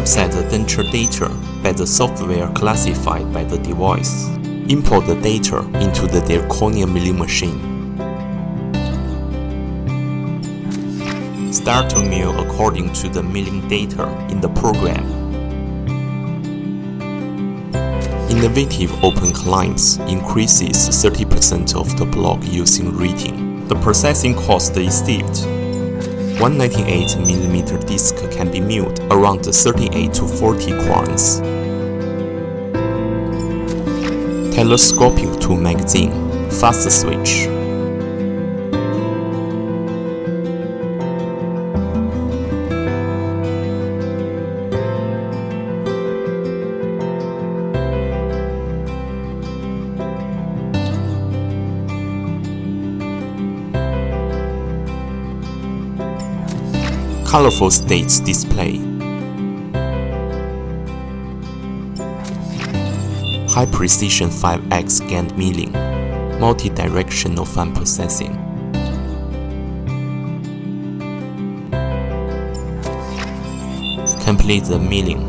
Typeset the denture data by the software classified by the device. Import the data into the zirconia milling machine. Start to mill according to the milling data in the program. Innovative open clients increases 30% of the block using reading. The processing cost is steeped. 198mm disc can be milled around 38 to 40 crowns. Telescopic to magazine, fast switch. Colorful states display. High precision 5x GAN milling, multi-directional fan processing. Complete the milling.